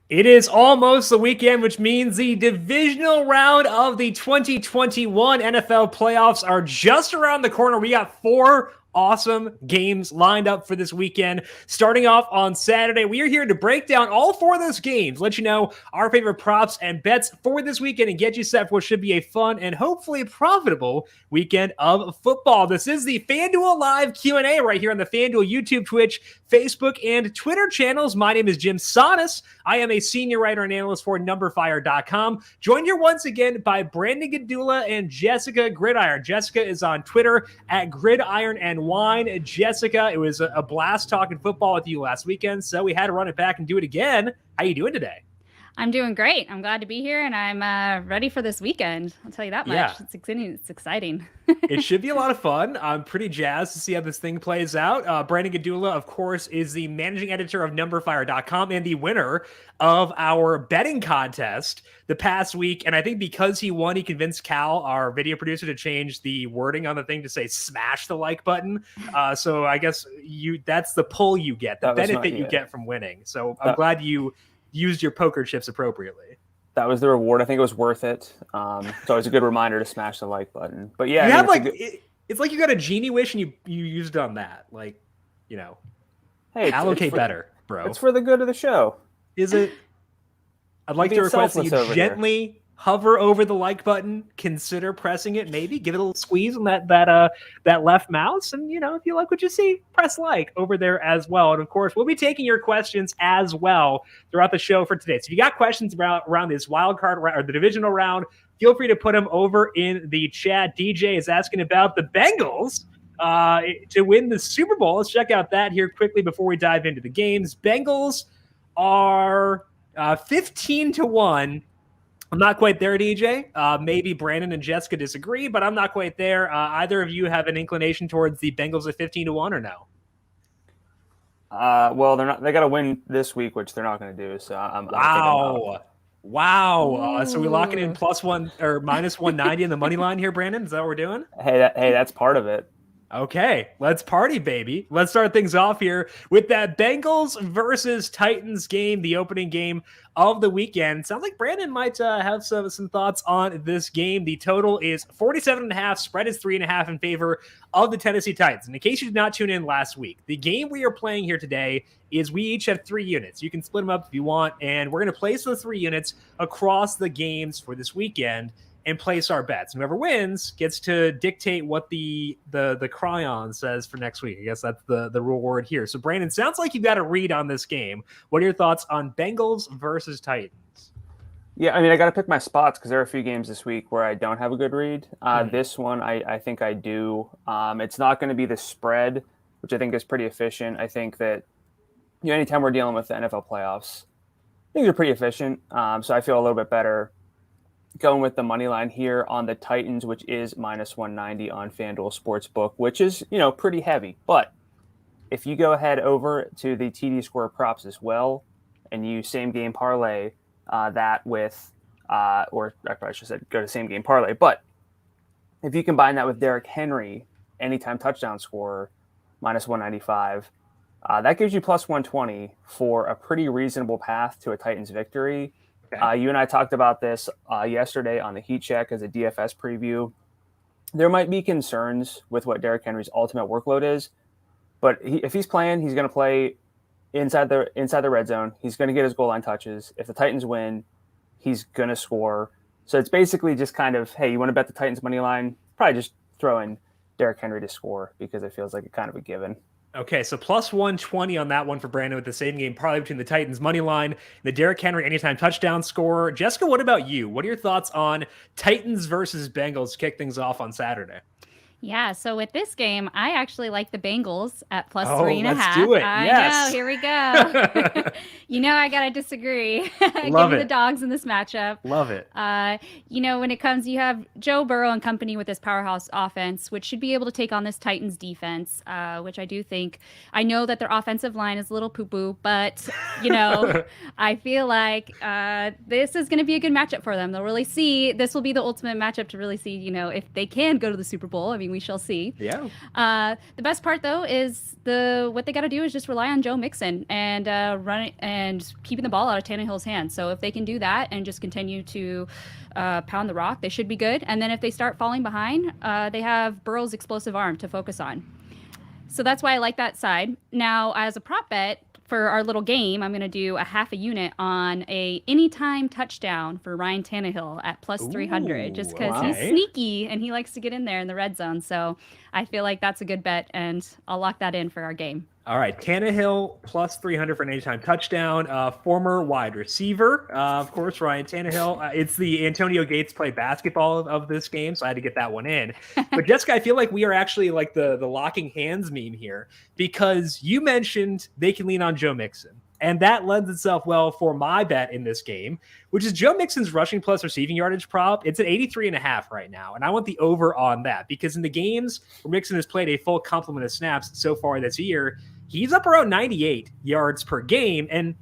It is almost the weekend, which means the divisional round of the 2021 NFL playoffs are just around the corner. We got four awesome games lined up for this weekend. Starting off on Saturday, we are here to break down all four of those games, let you know our favorite props and bets for this weekend, and get you set for what should be a fun and hopefully profitable weekend of football. This is the FanDuel Live Q&A right here on the FanDuel YouTube, Twitch, Facebook, and Twitter channels. My name is Jim Sannes. I am a senior writer and analyst for numberfire.com. Joined here once again by Brandon Gdula and Jessica Gridiron. Jessica is on Twitter at Gridiron and Wine. Jessica, it was a blast talking football with you last weekend, so we had to run it back and do it again. How you doing today? I'm doing great. I'm glad to be here, and I'm ready for this weekend. I'll tell you that much. Yeah. It's exciting. It's exciting. It should be a lot of fun. I'm pretty jazzed to see how this thing plays out. Brandon Gdula, of course, is the managing editor of numberfire.com and the winner of our betting contest the past week. And I think because he won, he convinced Cal, our video producer, to change the wording on the thing to say smash the like button. So I guess that's the pull you get, the benefit you get from winning. So I'm glad you used your poker chips appropriately. That was the reward. I think it was worth it. It's always a good reminder to smash the like button. But yeah, you have it's like you got a genie wish and you used it on that. Like, hey, allocate better, bro. It's for the good of the show. Is it? I'd like to request that you gently hover over the like button, consider pressing it, maybe give it a little squeeze on that left mouse, and if you like what you see, press like over there as well. And of course, we'll be taking your questions as well throughout the show for today. So if you got questions around this wild card or the divisional round, feel free to put them over in the chat. DJ is asking about the Bengals to win the Super Bowl. Let's check out that here quickly before we dive into the games. Bengals are 15-1. I'm not quite there, DJ. Maybe Brandon and Jessica disagree, but I'm not quite there. Either of you have an inclination towards the Bengals at 15-1 or no? Well, they're not. They got to win this week, which they're not going to do. So Wow. So we locking in +1 or -190 in the money line here, Brandon? Is that what we're doing? Hey, that's part of it. Okay, let's party, baby. Let's start things off here with that Bengals versus Titans game, the opening game of the weekend. Sounds like Brandon might have some thoughts on this game. The total is 47.5. Spread is 3.5 in favor of the Tennessee Titans. And in case you did not tune in last week, the game we are playing here today is we each have 3 units. You can split them up if you want, and we're going to place those 3 units across the games for this weekend and place our bets. Whoever wins gets to dictate what the cryon says for next week. I guess that's the reward here. So, Brandon, sounds like you've got a read on this game. What are your thoughts on Bengals versus Titans? Yeah, I mean, I got to pick my spots because there are a few games this week where I don't have a good read. This one, I think I do. It's not going to be the spread, which I think is pretty efficient. I think that anytime we're dealing with the NFL playoffs, I think they're pretty efficient. So I feel a little bit better going with the money line here on the Titans, which is -190 on FanDuel Sportsbook, which is, pretty heavy. But if you go ahead over to the TD Square props as well, and you same game parlay that with, or I probably should have said go to same game parlay. But if you combine that with Derrick Henry, anytime touchdown scorer, -195, that gives you +120 for a pretty reasonable path to a Titans victory. Okay. You and I talked about this yesterday on the Heat Check as a DFS preview. There might be concerns with what Derrick Henry's ultimate workload is, but if he's playing, he's going to play inside the red zone. He's going to get his goal line touches. If the Titans win, he's going to score. So it's basically just kind of, hey, you want to bet the Titans money line? Probably just throw in Derrick Henry to score because it feels like a kind of a given. Okay, so +120 on that one for Brandon with the same game parlay between the Titans money line and the Derrick Henry anytime touchdown scorer. Jessica, what about you? What are your thoughts on Titans versus Bengals to kick things off on Saturday? Yeah, so with this game, I actually like the Bengals at +3.5. Let's do it. I yes. know, here we go. I got to disagree. Give me the dogs in this matchup. Love it. When it comes, you have Joe Burrow and company with this powerhouse offense, which should be able to take on this Titans defense, which I do think. I know that their offensive line is a little poo-poo, but, I feel like this is going to be a good matchup for them. They'll really see, this will be the ultimate matchup to really see, if they can go to the Super Bowl. I mean, We shall see. Yeah. The best part though is what they got to do is just rely on Joe Mixon and run and keeping the ball out of Tannehill's hands. So if they can do that and just continue to pound the rock, they should be good. And then if they start falling behind, they have Burrow's explosive arm to focus on. So that's why I like that side. Now, as a prop bet for our little game, I'm going to do a half a unit on a anytime touchdown for Ryan Tannehill at plus 300, just because he's sneaky and he likes to get in there in the red zone. So I feel like that's a good bet, and I'll lock that in for our game. All right, Tannehill plus 300 for an anytime touchdown. Former wide receiver, of course, Ryan Tannehill. It's the Antonio Gates play basketball of this game, so I had to get that one in. But Jessica, I feel like we are actually like the locking hands meme here, because you mentioned they can lean on Joe Mixon. And that lends itself well for my bet in this game, which is Joe Mixon's rushing plus receiving yardage prop. It's at 83.5 right now. And I want the over on that, because in the games where Mixon has played a full complement of snaps so far this year, he's up around 98 yards per game. And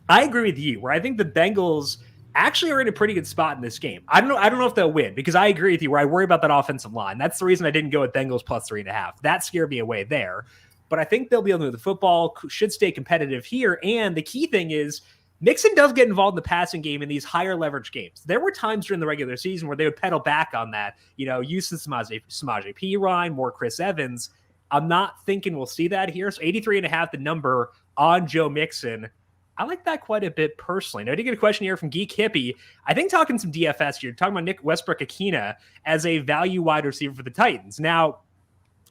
I agree with you, where I think the Bengals actually are in a pretty good spot in this game. I don't know if they'll win, because I agree with you, where I worry about that offensive line. That's the reason I didn't go with Bengals plus 3.5. That scared me away there. But I think they'll be able to move the football, should stay competitive here. And the key thing is Mixon does get involved in the passing game in these higher leverage games. There were times during the regular season where they would pedal back on that, use of Samaje Perine, more Chris Evans. I'm not thinking we'll see that here. So 83.5, the number on Joe Mixon. I like that quite a bit personally. Now, I did get a question here from Geek Hippie. I think talking some DFS here, talking about Nick Westbrook-Akina as a value wide receiver for the Titans. Now,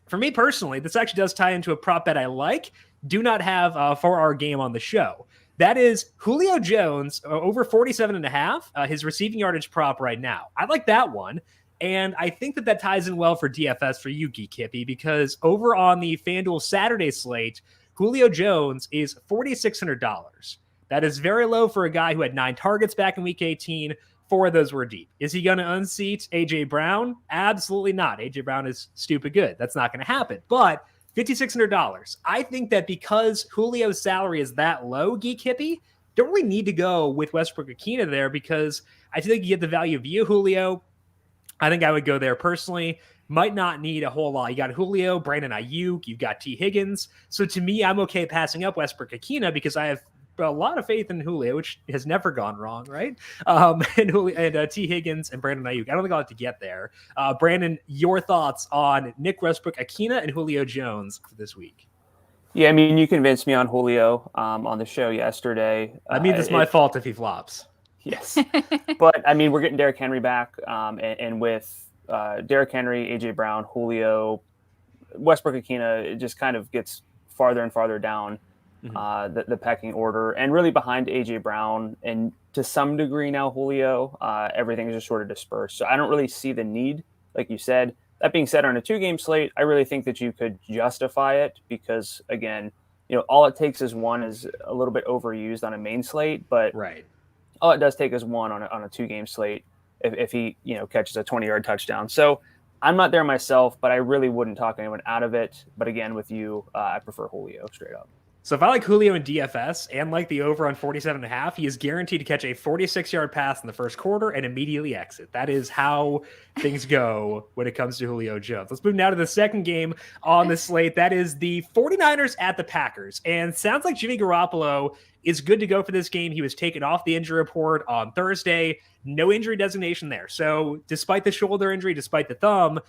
for me personally, this actually does tie into a prop bet I like, do not have for our game on the show. That is Julio Jones over 47.5, his receiving yardage prop right now. I like that one. And I think that ties in well for DFS for you, Geek Hippie, because over on the FanDuel Saturday slate, Julio Jones is $4,600. That is very low for a guy who had 9 targets back in week 18. 4 of those were deep. Is he going to unseat A.J. Brown? Absolutely not. A.J. Brown is stupid good. That's not going to happen. But $5,600. I think that because Julio's salary is that low, Geek Hippie, don't really need to go with Westbrook-Akina there, because I feel like you get the value via Julio. I think I would go there personally. Might not need a whole lot. You got Julio, Brandon Ayuk, you've got T. Higgins. So to me, I'm okay passing up Westbrook-Akina, because I have a lot of faith in Julio, which has never gone wrong, right? And T. Higgins and Brandon Ayuk. I don't think I'll have to get there. Brandon, your thoughts on Nick Westbrook-Akina and Julio Jones for this week? Yeah, I mean, you convinced me on Julio on the show yesterday. I mean, it's my fault if he flops. Yes. But, I mean, we're getting Derrick Henry back, and with Derrick Henry, A.J. Brown, Julio, Westbrook-Akina, it just kind of gets farther and farther down the pecking order, and really behind A.J. Brown, and to some degree now Julio. Everything is just sort of dispersed. So I don't really see the need, like you said. That being said, on a 2-game slate, I really think that you could justify it, because, again, all it takes is one is a little bit overused on a main slate, but right. All it does take is one on a 2-game slate if he catches a 20-yard touchdown. So I'm not there myself, but I really wouldn't talk anyone out of it. But again, with you, I prefer Julio straight up. So if I like Julio in DFS and like the over on 47.5, he is guaranteed to catch a 46-yard pass in the first quarter and immediately exit. That is how things go when it comes to Julio Jones. Let's move now to the second game on the slate. That is the 49ers at the Packers. And sounds like Jimmy Garoppolo is good to go for this game. He was taken off the injury report on Thursday. No injury designation there. So despite the shoulder injury, despite the thumb,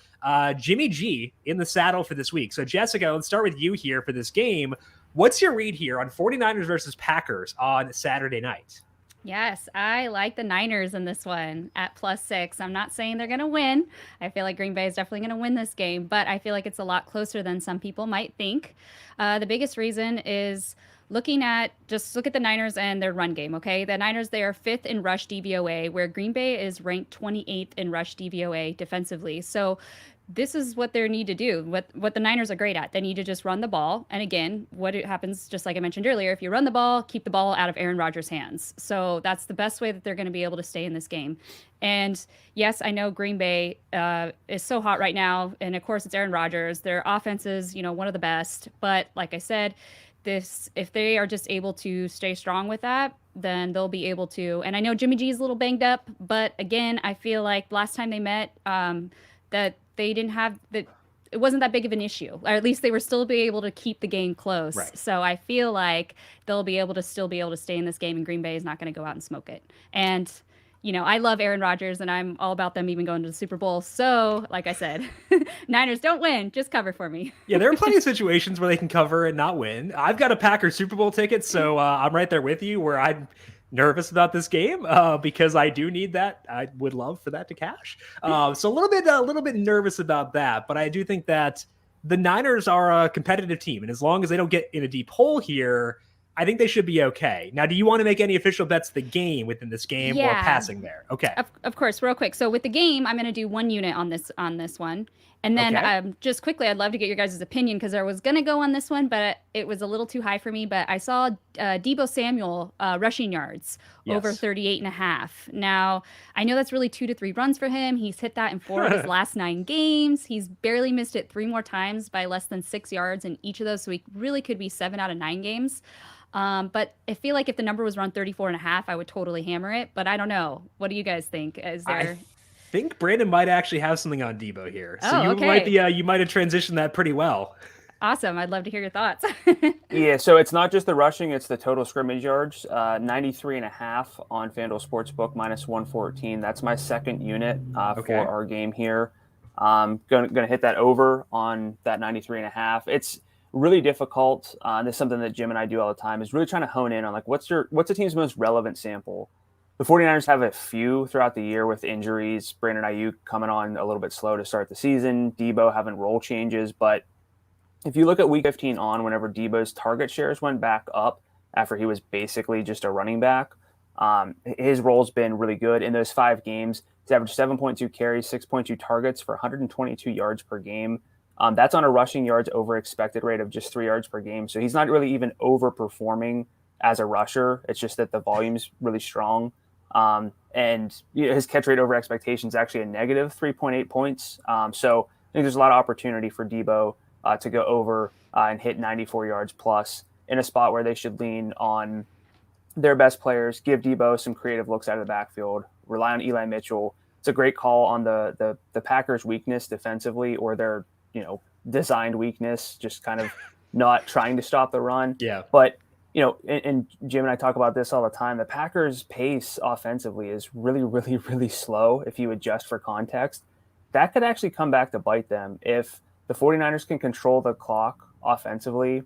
Jimmy G in the saddle for this week. So Jessica, let's start with you here for this game. What's your read here on 49ers versus Packers on Saturday night? Yes, I like the Niners in this one at +6. I'm not saying they're going to win. I feel like Green Bay is definitely going to win this game, but I feel like it's a lot closer than some people might think. The biggest reason is look at the Niners and their run game, okay? The Niners, they are 5th in rush DVOA, where Green Bay is ranked 28th in rush DVOA defensively. So this is what they need to do, what the Niners are great at. They need to just run the ball. And again, what it happens, just like I mentioned earlier, if you run the ball, keep the ball out of Aaron Rodgers' hands. So that's the best way that they're going to be able to stay in this game. And yes, I know Green Bay is so hot right now. And of course, it's Aaron Rodgers. Their offense is, one of the best. But like I said, if they are just able to stay strong with that, then they'll be able to. And I know Jimmy G is a little banged up, but again, I feel like last time they met, that they didn't have it wasn't that big of an issue, or at least they were still be able to keep the game close. Right. So I feel like they'll be able to still be able to stay in this game, and Green Bay is not going to go out and smoke it. And I love Aaron Rodgers, and I'm all about them even going to the Super Bowl. So, like I said, Niners don't win, just cover for me. Yeah, there are plenty of situations where they can cover and not win. I've got a Packers Super Bowl ticket, so I'm right there with you where I'm nervous about this game because I do need that. I would love for that to cash. So a little bit nervous about that, but I do think that the Niners are a competitive team, and as long as they don't get in a deep hole here, I think they should be okay. Now, do you want to make any official bets the game within this game or passing there? Okay. Of course, real quick. So with the game, I'm going to do 1 unit on this one. And then just quickly, I'd love to get your guys' opinion because I was going to go on this one, but it was a little too high for me. But I saw Deebo Samuel rushing yards over 38.5. Now, I know that's really 2 to 3 runs for him. He's hit that in 4 of his last 9 games. He's barely missed it 3 more times by less than 6 yards in each of those. So he really could be 7 out of 9 games. But I feel like if the number was around 34.5, I would totally hammer it. But I don't know. What do you guys think? Is there... I think Brandon might actually have something on Deebo here. So you might have transitioned that pretty well. Awesome. I'd love to hear your thoughts. Yeah, so it's not just the rushing, it's the total scrimmage yards. 93.5 on FanDuel Sportsbook, minus 114. That's my second unit for our game here. Gonna hit that over on that 93.5. It's really difficult. This is something that Jim and I do all the time, is really trying to hone in on like what's the team's most relevant sample. The 49ers have a few throughout the year with injuries. Brandon Ayuk coming on a little bit slow to start the season. Deebo having role changes. But if you look at week 15 on, whenever Deebo's target shares went back up after he was basically just a running back, his role's been really good. In those 5 games, he's averaged 7.2 carries, 6.2 targets for 122 yards per game. That's on a rushing yards over expected rate of just 3 yards per game. So he's not really even overperforming as a rusher. It's just that the volume's really strong. And his catch rate over expectation is actually a negative 3.8 points. So I think there's a lot of opportunity for Deebo to go over and hit 94 yards plus in a spot where they should lean on their best players, give Deebo some creative looks out of the backfield, rely on Eli Mitchell. It's a great call on the Packers' weakness defensively, or their designed weakness, just kind of not trying to stop the run. Yeah. But and Jim and I talk about this all the time. The Packers' pace offensively is really, really, really slow if you adjust for context. That could actually come back to bite them if the 49ers can control the clock offensively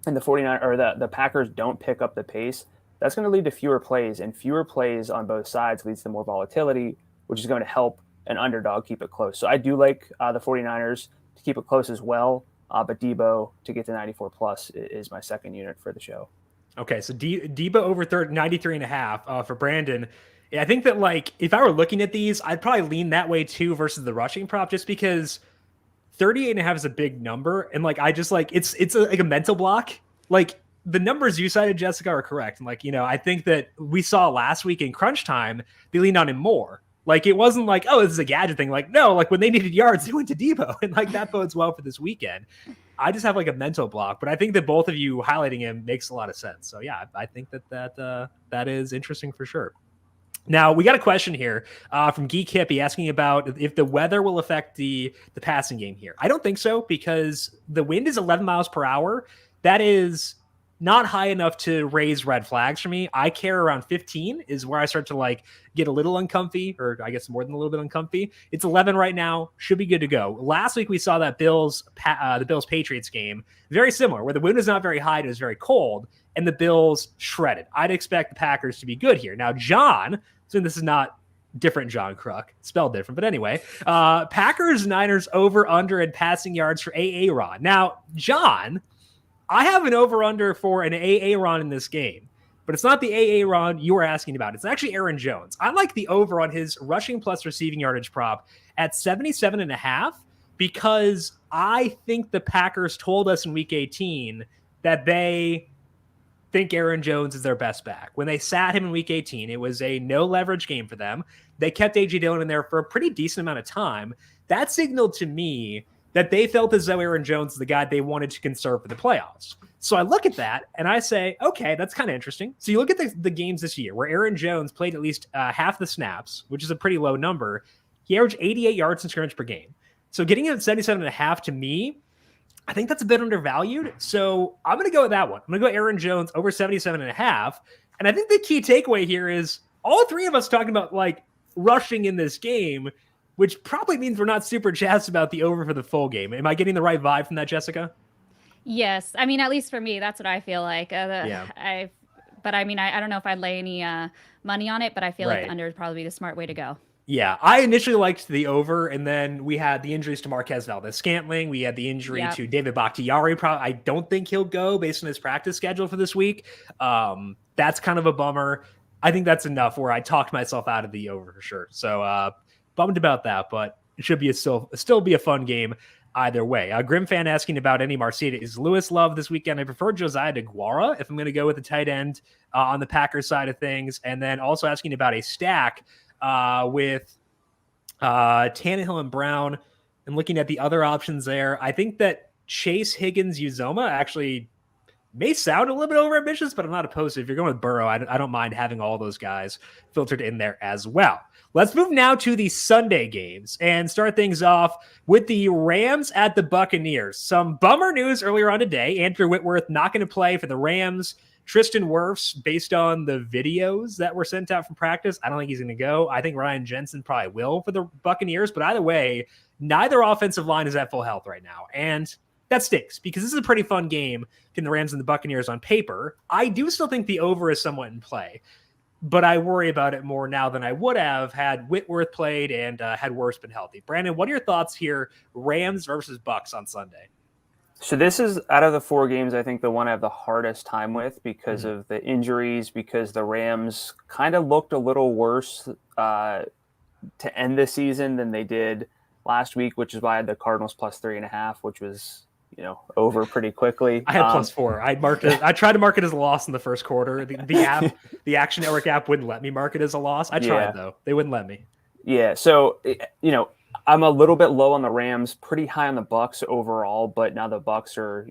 and the Packers don't pick up the pace. That's going to lead to fewer plays, and fewer plays on both sides leads to more volatility, which is going to help an underdog keep it close. So I do like the 49ers to keep it close as well. But Deebo to get to 94 plus is my second unit for the show. Okay, so Deebo over 93.5 for Brandon. Yeah, I think that if I were looking at these, I'd probably lean that way too versus the rushing prop, just because 38.5 is a big number, and it's like a mental block. Like the numbers you cited, Jessica, are correct, and I think that we saw last week in crunch time they leaned on him more. It wasn't like, oh, this is a gadget thing. No, when they needed yards, they went to Deebo, and that bodes well for this weekend. I just have a mental block, but I think that both of you highlighting him makes a lot of sense. So yeah, I think that is interesting for sure. Now we got a question here from Geek Hippie asking about if the weather will affect the passing game here. I don't think so, because the wind is 11 miles per hour. That is not high enough to raise red flags for me. I care around 15 is where I start to get a little uncomfy, or I guess more than a little bit uncomfy. It's 11 right now. Should be good to go. Last week we saw that the Bills Patriots game, very similar, where the wind was not very high. It was very cold, and the Bills shredded. I'd expect the Packers to be good here. Now, John, so this is not different John Kruk, spelled different, but anyway, Packers Niners over under and passing yards for Aaron. Now, John, I have an over-under for an Aaron in this game, but it's not the Aaron you were asking about. It's actually Aaron Jones. I like the over on his rushing plus receiving yardage prop at 77.5 because I think the Packers told us in Week 18 that they think Aaron Jones is their best back. When they sat him in Week 18, it was a no-leverage game for them. They kept A.J. Dillon in there for a pretty decent amount of time. That signaled to me that they felt as though Aaron Jones is the guy they wanted to conserve for the playoffs. So I look at that and I say, okay, that's kind of interesting. So you look at the games this year where Aaron Jones played at least half the snaps, which is a pretty low number. He averaged 88 yards in scrimmage per game. So getting him at 77.5 to me, I think that's a bit undervalued. So I'm going to go with that one. I'm going to go Aaron Jones over 77.5. And I think the key takeaway here is all three of us talking about like rushing in this game, which probably means we're not super jazzed about the over for the full game. Am I getting the right vibe from that, Jessica? Yes. I mean, at least for me, that's what I feel like. Yeah. But I mean, I don't know if I'd lay any money on it, but I feel like the under would probably be the smart way to go. Yeah, I initially liked the over, and then we had the injuries to Marquez Valdez-Scantling. We had the injury to David Bakhtiari. I don't think he'll go based on his practice schedule for this week. That's kind of a bummer. I think that's enough where I talked myself out of the over for sure. So bummed about that, but it should be still be a fun game either way. Grim fan asking about any Mercedes Lewis love this weekend. I prefer Josiah DeGuara if I'm going to go with the tight end on the Packers side of things, and then also asking about a stack with Tannehill and Brown, and looking at the other options there. I think that Chase, Higgins, Uzoma actually may sound a little bit over ambitious, but I'm not opposed to it. If you're going with Burrow, I don't mind having all those guys filtered in there as well. Let's move now to the Sunday games and start things off with the Rams at the Buccaneers. Some bummer news earlier on today. Andrew Whitworth not going to play for the Rams. Tristan Wirfs, based on the videos that were sent out from practice, I don't think he's going to go. I think Ryan Jensen probably will for the Buccaneers, but either way, neither offensive line is at full health right now. And that stinks because this is a pretty fun game between the Rams and the Buccaneers on paper. I do still think the over is somewhat in play, but I worry about it more now than I would have had Whitworth played and had Wirfs been healthy. Brandon, what are your thoughts here? Rams versus Bucs on Sunday. So this is, out of the four games, I think the one I have the hardest time with because of the injuries, because the Rams kind of looked a little worse to end the season than they did last week, which is why I had the Cardinals plus 3.5, which was, over pretty quickly. I had plus 4. I tried to mark it as a loss in the first quarter. The Action Network app wouldn't let me mark it as a loss. I tried though. They wouldn't let me. Yeah. So, I'm a little bit low on the Rams, pretty high on the Bucs overall, but now the Bucs are,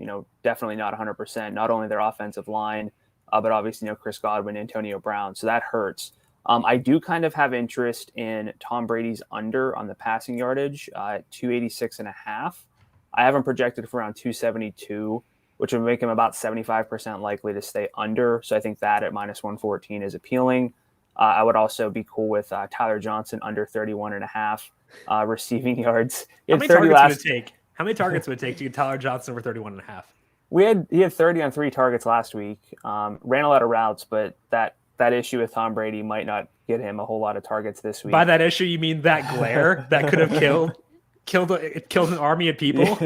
definitely not 100%. Not only their offensive line, but obviously, Chris Godwin, Antonio Brown. So that hurts. I do kind of have interest in Tom Brady's under on the passing yardage at 286.5. I have him projected for around 272, which would make him about 75% likely to stay under. So I think that at minus 114 is appealing. I would also be cool with Tyler Johnson under 31.5 receiving yards. How many targets would it take to get Tyler Johnson over 31.5? He had 30 on 3 targets last week. Ran a lot of routes, but that issue with Tom Brady might not get him a whole lot of targets this week. By that issue, you mean that glare that could have killed an army of people?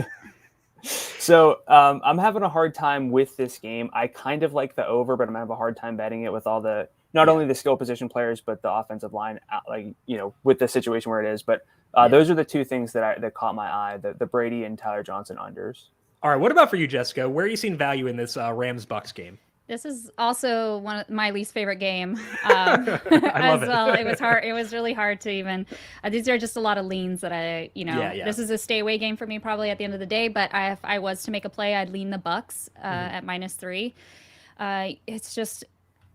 So I'm having a hard time with this game. I kind of like the over, but I'm going to have a hard time betting it with all the not only the skill position players, but the offensive line, with the situation where it is. But those are the two things that caught my eye, the Brady and Tyler Johnson unders. All right. What about for you, Jessica? Where are you seeing value in this Rams-Bucs game? This is also one of my least favorite game I love as well. It was hard. It was really hard to even. These are just a lot of leans that This is a stay away game for me probably at the end of the day. But if I was to make a play, I'd lean the Bucs at -3. It's just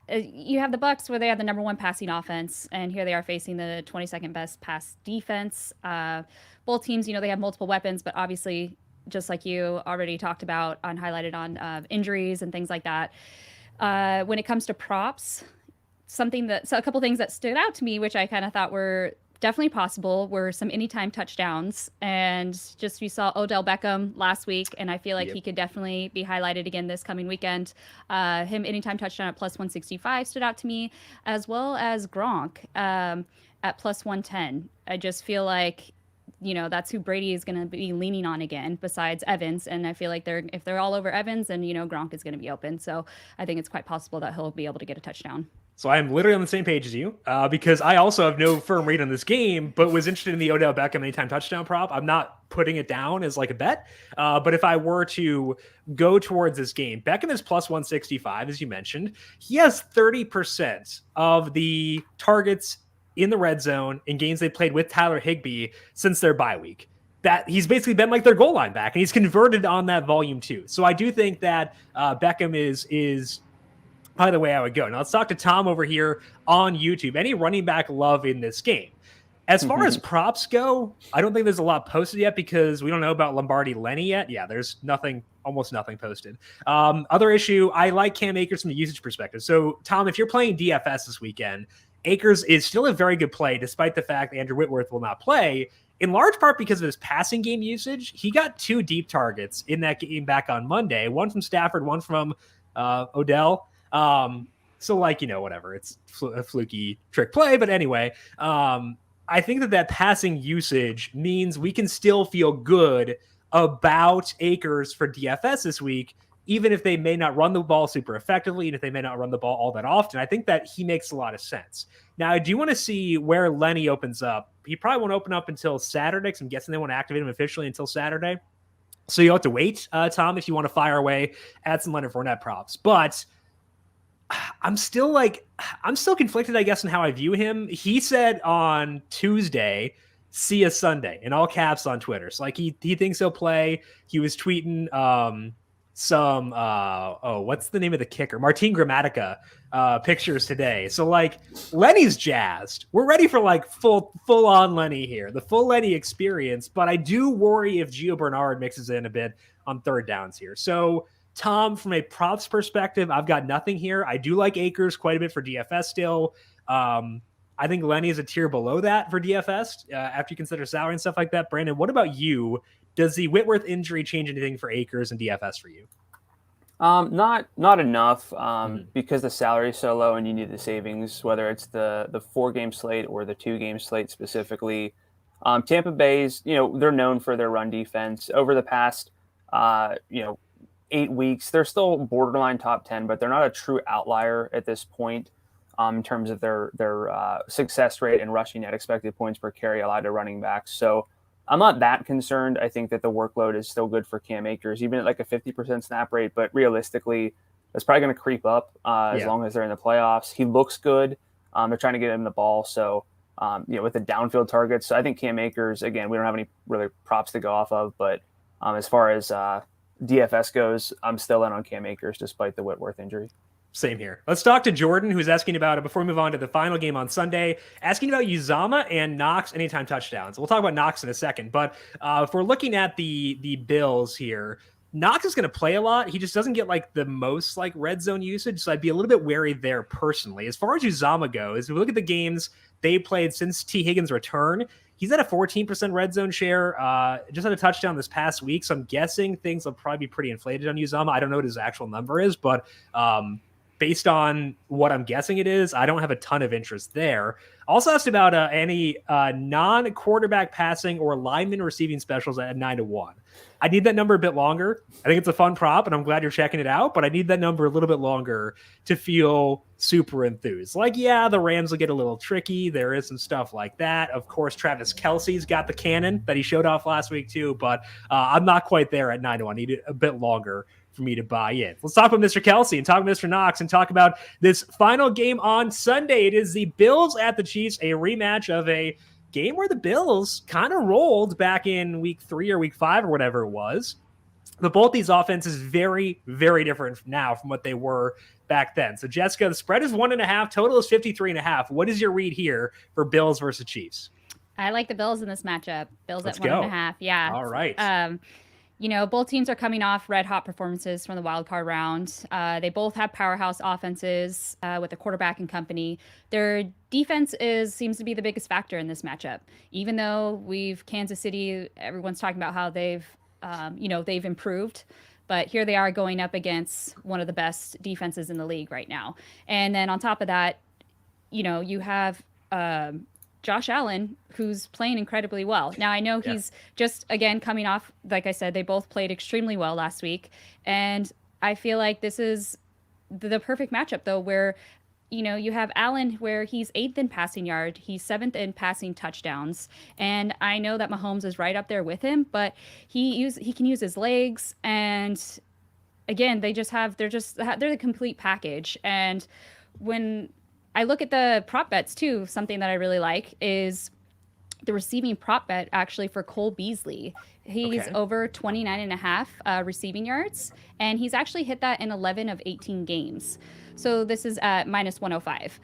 you have the Bucs where they have the number 1 passing offense, and here they are facing the 22nd best pass defense. Both teams, they have multiple weapons, but obviously, just like you already talked about and highlighted on injuries and things like that. When it comes to props, a couple things that stood out to me, which I kind of thought were definitely possible, were some anytime touchdowns. And just we saw Odell Beckham last week, and I feel like he could definitely be highlighted again this coming weekend. Him anytime touchdown at plus 165 stood out to me, as well as Gronk at plus 110. I just feel like that's who Brady is going to be leaning on again, besides Evans. And I feel like if they're all over Evans, then, Gronk is going to be open. So I think it's quite possible that he'll be able to get a touchdown. So I'm literally on the same page as you because I also have no firm read on this game, but was interested in the Odell Beckham anytime touchdown prop. I'm not putting it down as like a bet. But if I were to go towards this game, Beckham is plus 165, as you mentioned. He has 30% of the targets in the red zone in games they played with Tyler Higbee since their bye week. That he's basically been like their goal line back, and he's converted on that volume too. So I do think that Beckham is probably the way I would go. Now let's talk to Tom over here on YouTube. Any running back love in this game? As far as props go, I don't think there's a lot posted yet because we don't know about Lombardi Lenny yet. Yeah, there's almost nothing posted. Other issue, I like Cam Akers from the usage perspective. So, Tom, if you're playing DFS this weekend, Akers is still a very good play, despite the fact that Andrew Whitworth will not play, in large part because of his passing game usage. He got 2 deep targets in that game back on Monday, one from Stafford, one from Odell. So, whatever. It's a fluky trick play. But anyway, I think that passing usage means we can still feel good about Akers for DFS this week, even if they may not run the ball super effectively and if they may not run the ball all that often. I think that he makes a lot of sense. Now, I do want to see where Lenny opens up. He probably won't open up until Saturday because I'm guessing they won't activate him officially until Saturday. So you'll have to wait, Tom, if you want to fire away, add some Leonard Fournette props. But I'm still conflicted, I guess, in how I view him. He said on Tuesday, "See you Sunday," in all caps on Twitter. So he thinks he'll play. He was tweeting what's the name of the kicker? Martin Gramatica pictures today. So Lenny's jazzed. We're ready for full on Lenny here, the full Lenny experience. But I do worry if Gio Bernard mixes in a bit on third downs here. So, Tom, from a props perspective, I've got nothing here. I do like Akers quite a bit for DFS still. I think Lenny is a tier below that for DFS after you consider salary and stuff like that. Brandon, what about you? Does the Whitworth injury change anything for Akers and DFS for you? Not enough because the salary is so low and you need the savings, whether it's the 4-game slate or the 2-game slate specifically. Tampa Bay's, they're known for their run defense. Over the past, 8 weeks, they're still borderline top 10, but they're not a true outlier at this point in terms of their success rate and rushing net expected points per carry allowed to running backs. So I'm not that concerned. I think that the workload is still good for Cam Akers, even at a 50% snap rate, but realistically, it's probably going to creep up as long as they're in the playoffs. He looks good. They're trying to get him the ball. So, with the downfield targets, I think Cam Akers, again, we don't have any really props to go off of, but as far as DFS goes, I'm still in on Cam Akers despite the Whitworth injury. Same here. Let's talk to Jordan, who's asking about it before we move on to the final game on Sunday, asking about Uzomah and Knox anytime touchdowns. We'll talk about Knox in a second, but if we're looking at the Bills here, Knox is going to play a lot. He just doesn't get the most red zone usage, so I'd be a little bit wary there personally. As far as Uzomah goes, if we look at the games they played since T. Higgins' return, he's at a 14% red zone share, just had a touchdown this past week, so I'm guessing things will probably be pretty inflated on Uzomah. I don't know what his actual number is, but based on what I'm guessing it is, I don't have a ton of interest there. Also asked about any non-quarterback passing or lineman receiving specials at 9-1. I need that number a bit longer. I think it's a fun prop, and I'm glad you're checking it out, but I need that number a little bit longer to feel super enthused. The Rams will get a little tricky. There is some stuff like that. Of course, Travis Kelce's got the cannon that he showed off last week too, but I'm not quite there at 9-1. I need it a bit longer for me to buy in. Let's talk about Mr. Kelce and talk about Mr. Knox and talk about this final game on Sunday. It is the Bills at the Chiefs, a rematch of a game where the Bills kind of rolled back in week 3 or week 5 or whatever it was. But both these offenses very, very different now from what they were back then. So, Jessica, the spread is 1.5, total is 53.5. What is your read here for Bills versus Chiefs? I like the Bills in this matchup. Bills Let's at 1.5. Yeah. All right. Both teams are coming off red hot performances from the wild card round. They both have powerhouse offenses with a quarterback and company. Their defense seems to be the biggest factor in this matchup. Even though Kansas City, everyone's talking about how they've improved, but here they are going up against one of the best defenses in the league right now. And then on top of that, you have Josh Allen, who's playing incredibly well. Now, I know he's just, again, coming off, like I said, they both played extremely well last week. And I feel like this is the perfect matchup, though, where, you have Allen where he's 8th in passing yard. He's 7th in passing touchdowns. And I know that Mahomes is right up there with him, but he can use his legs. And again, they're the complete package. And when I look at the prop bets too, something that I really like is the receiving prop bet actually for Cole Beasley. He's over 29.5 receiving yards, and he's actually hit that in 11 of 18 games. So this is at minus 105.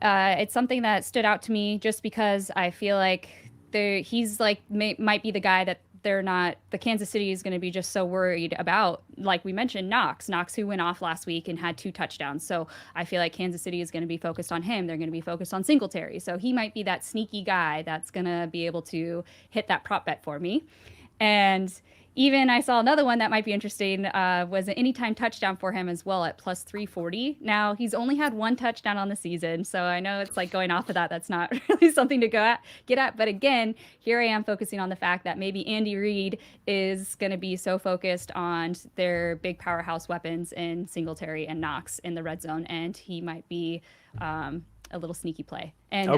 It's something that stood out to me just because I feel like he's like might be the guy that the Kansas City is going to be just so worried about. Like we mentioned, Knox, who went off last week and had 2 touchdowns. So I feel like Kansas City is going to be focused on him. They're going to be focused on Singletary. So he might be that sneaky guy that's going to be able to hit that prop bet for me. And even I saw another one that might be interesting, was an anytime touchdown for him as well at plus 340. Now, he's only had 1 touchdown on the season, so I know it's like going off of that. That's not really something to get at. But again, here I am focusing on the fact that maybe Andy Reid is going to be so focused on their big powerhouse weapons in Singletary and Knox in the red zone, and he might be a little sneaky play. And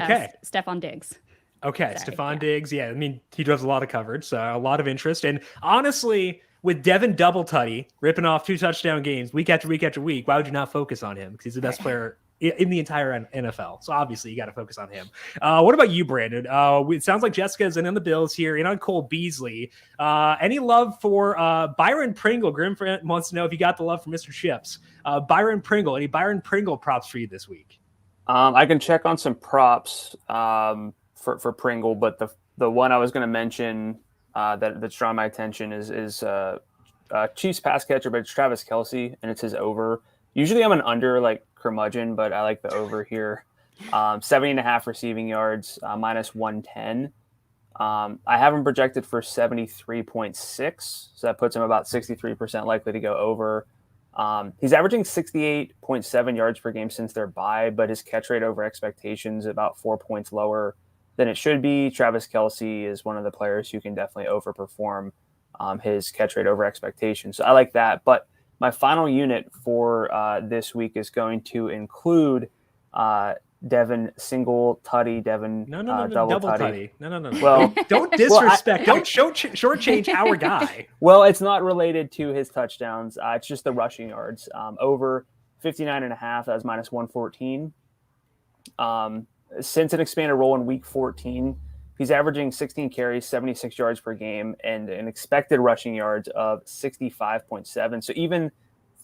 Stephon Diggs. Okay, Stephon Diggs. Yeah, I mean, he does a lot of coverage, so a lot of interest. And honestly, with Devin Double Tutty ripping off 2 touchdown games week after week after week, why would you not focus on him? Because he's the best player in the entire NFL. So obviously, you got to focus on him. What about you, Brandon? It sounds like Jessica's in on the Bills here, in on Cole Beasley. Any love for Byron Pringle? Grim wants to know if you got the love for Mr. Chips. Byron Pringle. Any Byron Pringle props for you this week? I can check on some props. For Pringle, but the one I was going to mention that's drawn my attention is Chiefs pass catcher, but it's Travis Kelce, and it's his over. Usually I'm an under like curmudgeon, but I like the over here. 70.5 receiving yards, minus 110. I have him projected for 73.6, so that puts him about 63% likely to go over. He's averaging 68.7 yards per game since their bye, but his catch rate over expectations about 4 points lower than it should be. Travis Kelce is one of the players who can definitely overperform his catch rate over expectations. So I like that. But my final unit for this week is going to include Devin single tutty, Devin double tutty. No. Well, don't disrespect. Don't shortchange our guy. Well, it's not related to his touchdowns. It's just the rushing yards. Over 59.5. That was minus 114. Since an expanded role in week 14, he's averaging 16 carries, 76 yards per game, and an expected rushing yards of 65.7. So even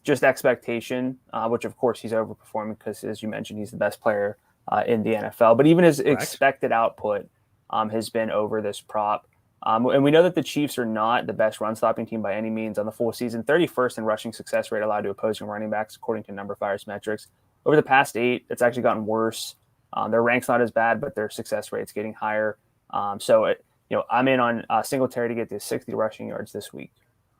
just expectation, which of course he's overperforming because, as you mentioned, he's the best player in the NFL. But even his expected output has been over this prop. And we know that the Chiefs are not the best run-stopping team by any means on the full season. 31st in rushing success rate allowed to opposing running backs, according to Number Fire's metrics. Over the past 8, it's actually gotten worse. Their rank's not as bad, but their success rate's getting higher. So I'm in on Singletary to get to 60 rushing yards this week.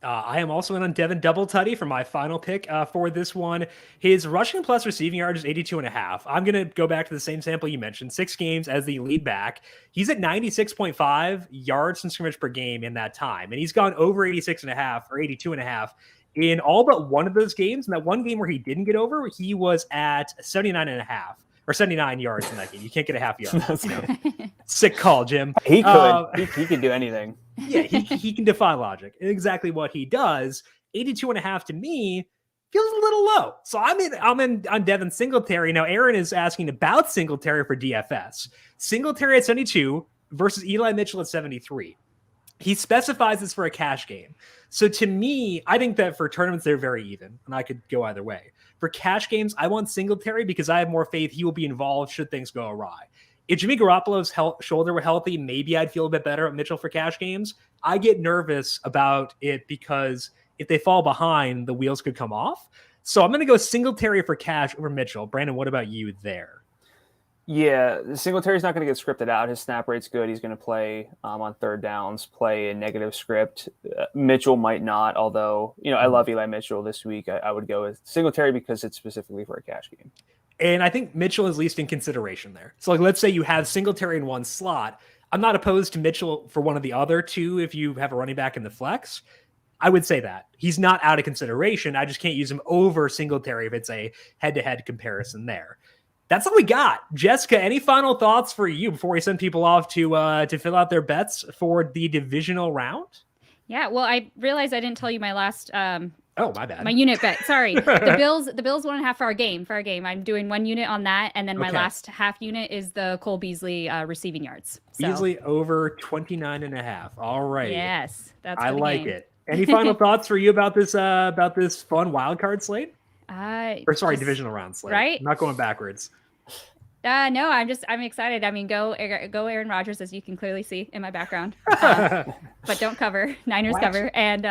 I am also in on Devin Double Tutty for my final pick for this one. His rushing plus receiving yard is 82.5. I'm going to go back to the same sample you mentioned, 6 games as the lead back. He's at 96.5 yards from scrimmage per game in that time. And he's gone over 86.5 or 82.5 in all but one of those games. In that one game where he didn't get over, he was at 79.5. Or 79 yards in that game. You can't get a half yard. Sick call, Jim. He could. He could do anything. Yeah, he can defy logic. Exactly what he does. 82.5 to me feels a little low. So I'm in on Devin Singletary. Now, Aaron is asking about Singletary for DFS. Singletary at 72 versus Eli Mitchell at 73. He specifies this for a cash game. So to me, I think that for tournaments, they're very even, and I could go either way. For cash games, I want Singletary because I have more faith he will be involved should things go awry. If Jimmy Garoppolo's shoulder were healthy, maybe I'd feel a bit better at Mitchell for cash games. I get nervous about it because if they fall behind, the wheels could come off. So I'm going to go Singletary for cash over Mitchell. Brandon, what about you there? Yeah, Singletary's not going to get scripted out. His snap rate's good. He's going to play on third downs, play a negative script. Mitchell might not, although, I love Eli Mitchell this week. I would go with Singletary because it's specifically for a cash game. And I think Mitchell is least in consideration there. So, let's say you have Singletary in one slot. I'm not opposed to Mitchell for one of the other two if you have a running back in the flex. I would say that. He's not out of consideration. I just can't use him over Singletary if it's a head-to-head comparison there. That's all we got. Jessica, any final thoughts for you before we send people off to fill out their bets for the divisional round? Yeah, well, I realized I didn't tell you my last oh, my bad. My unit bet. Sorry. The Bills 1.5 for our game. I'm doing 1 unit on that, and then my last half unit is the Cole Beasley receiving yards. So. Beasley over 29.5. All right. Yes, that's I like it. Any final thoughts for you about this fun wild card slate? Divisional round slate. Right? I'm not going backwards. No, I'm excited. I mean, go Aaron Rodgers, as you can clearly see in my background. But don't cover. Niners cover. And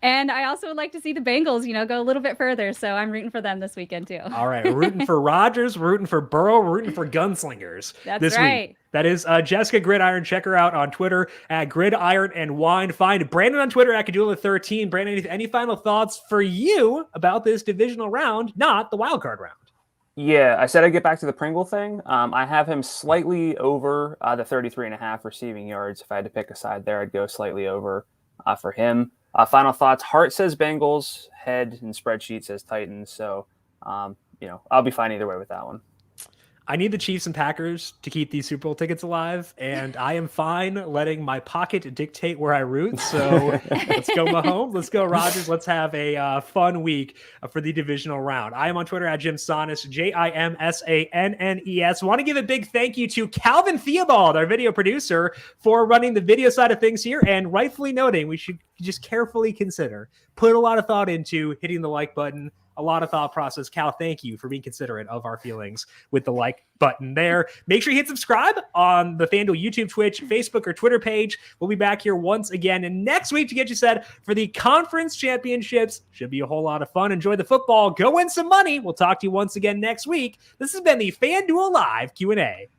and I also would like to see the Bengals, go a little bit further. So I'm rooting for them this weekend too. All right. We're rooting for Rodgers. We're rooting for Burrow. We're rooting for gunslingers. That's this right. week. That is Jessica Gridiron. Check her out on Twitter at Gridiron and Wine. Find Brandon on Twitter at Gdula13. Brandon, any final thoughts for you about this divisional round, not the wild card round? Yeah, I said I'd get back to the Pringle thing. I have him slightly over the 33.5 receiving yards. If I had to pick a side there, I'd go slightly over for him. Final thoughts. Heart says Bengals. Head and spreadsheet says Titans. So, I'll be fine either way with that one. I need the Chiefs and Packers to keep these Super Bowl tickets alive, and I am fine letting my pocket dictate where I root. So let's go Mahomes. Let's go Rodgers. Let's have a fun week for the divisional round. I am on Twitter at Jim Sannes, JIMSANNES. Want to give a big thank you to Calvin Theobald, our video producer, for running the video side of things here, and rightfully noting we should just carefully consider, put a lot of thought into hitting the like button. A lot of thought process. Cal, thank you for being considerate of our feelings with the like button there. Make sure you hit subscribe on the FanDuel YouTube, Twitch, Facebook, or Twitter page. We'll be back here once again and next week to get you set for the conference championships. Should be a whole lot of fun. Enjoy the football. Go win some money. We'll talk to you once again next week. This has been the FanDuel Live Q&A.